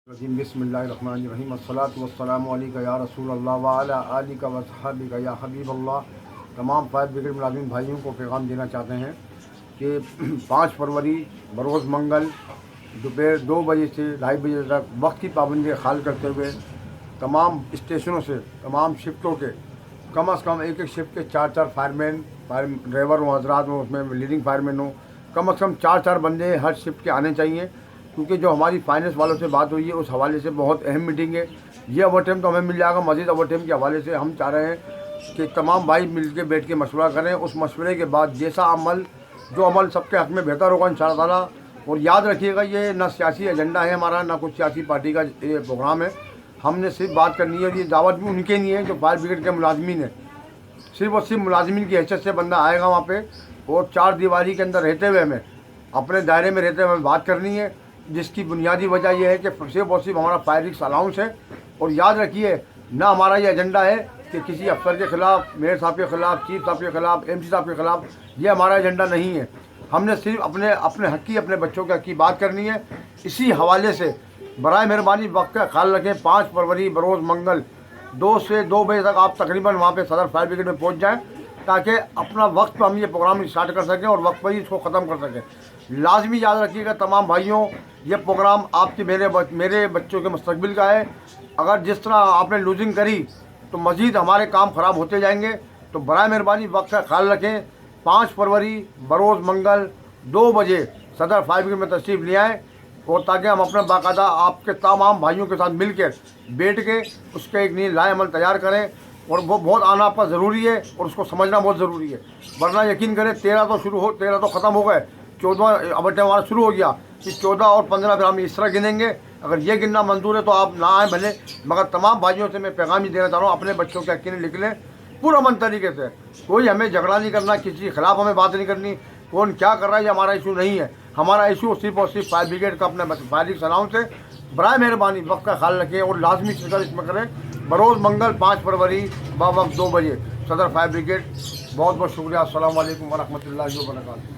बिस्मिल्लाहिर्रहमानिर्रहीम अस्सलातु वस्सलामु अलैका या रसूल अल्लाह व अला आलिका व सहाबिका या हबीब अल्लाह। तमाम फायर ब्रिगेड मुलाजिम भाइयों को पैगाम देना चाहते हैं कि 5 फरवरी बरोज़ मंगल दोपहर 2 बजे से 2:30 बजे तक वक्त की पाबंदी ख्याल करते हुए तमाम स्टेशनों से तमाम शिफ्टों के कम से कम एक शिफ्ट के 4 फायरमैन फायर ड्राइवर हों, हजरात हों, उसमें लीडिंग फायरमैन हों, कम से कम 4 बंदे हर शिफ्ट के आने चाहिए। क्योंकि जो हमारी फाइनेंस वालों से बात हुई है उस हवाले से बहुत अहम मीटिंग है। ये ओवर टाइम तो हमें मिल जाएगा, मज़ीद ओवर टाइम के हवाले से हम चाह रहे हैं कि तमाम भाई मिल के बैठ के मशवरा करें। उस मशवरे के बाद जैसा जो अमल सबके हक़ में बेहतर होगा इंशाअल्लाह ताला। और याद रखिएगा, ये ना सियासी एजेंडा है हमारा, ना कुछ सियासी पार्टी का ये प्रोग्राम है। हमने सिर्फ बात करनी है और ये दावत भी उनके नहीं है जो फायर ब्रिगेड के मुलाजमीन है। सिर्फ और सिर्फ मुलाजमीन की हैसियत से बंदा आएगा वहाँ पे और 4 दीवारी के अंदर रहते हुए हमें अपने दायरे में रहते हुए हमें बात करनी है, जिसकी बुनियादी वजह यह है कि सिर्फ और सिर्फ हमारा फायरिंग अलाउंस है। और याद रखिए, ना हमारा ये एजेंडा है कि किसी अफसर के ख़िलाफ़, मेयर साहब के ख़िलाफ़, चीफ साहब के ख़िलाफ़, MC साहब के ख़िलाफ़, ये हमारा एजेंडा नहीं है। हमने सिर्फ अपने हक़ की, अपने बच्चों के हक़ की बात करनी है। इसी हवाले से बराए मेहरबानी वक्त का ख्याल रखें। 5 फरवरी बरोज़ मंगल 2 से 2 बजे तक आप तकरीबन वहाँ पे सदर फायर ब्रिगेड में पहुँच जाएँ, ताकि अपना वक्त पर हम ये प्रोग्राम स्टार्ट कर सकें और वक्त पर ही इसको ख़त्म कर सकें। लाजमी याद रखिएगा तमाम भाइयों, ये प्रोग्राम आपके मेरे बच्चों के मुस्तकबिल का है। अगर जिस तरह आपने लूजिंग करी तो मज़ीद हमारे काम ख़राब होते जाएंगे। तो बराए मेहरबानी वक्त का ख्याल रखें। 5 फरवरी बरोज़ मंगल 2 बजे सदर फायर ब्रिगेड में तशरीफ़ ले आएँ, और ताकि हम अपना बाकायदा आपके तमाम भाइयों के साथ मिलकर बैठ के उसका एक नई लाए अमल तैयार करें। और वो बहुत आना आपका ज़रूरी है और उसको समझना बहुत ज़रूरी है। वरना यकीन करें 13 तो ख़त्म हो गए, 14 अब टाइम हमारा शुरू हो गया कि 14 और 15 फिर हम इस तरह गिनेंगे। अगर ये गिनना मंजूर है तो आप ना आए भले, मगर तमाम भाइयों से मैं पैगाम ही देना चाह रहा हूँ, अपने बच्चों के यकीन लिख लें पुरअमन तरीके से। कोई हमें झगड़ा नहीं करना, किसी के खिलाफ हमें बात नहीं करनी, कौन क्या कर रहा है ये हमारा इशू नहीं है। हमारा इशू सिर्फ और सिर्फ फायर ब्रिगेड का अपने फायरिंग अलाउंस है। बराए मेहरबानी वक्त का ख्याल रखें और लाजमी शिरकत इसमें करें। बरोज़ मंगल 5 फरवरी वक्त 2 बजे सदर फायर ब्रिगेड। बहुत बहुत शुक्रिया। अस्सलामु अलैकुम व रहमतुल्लाहि व बरकातहू।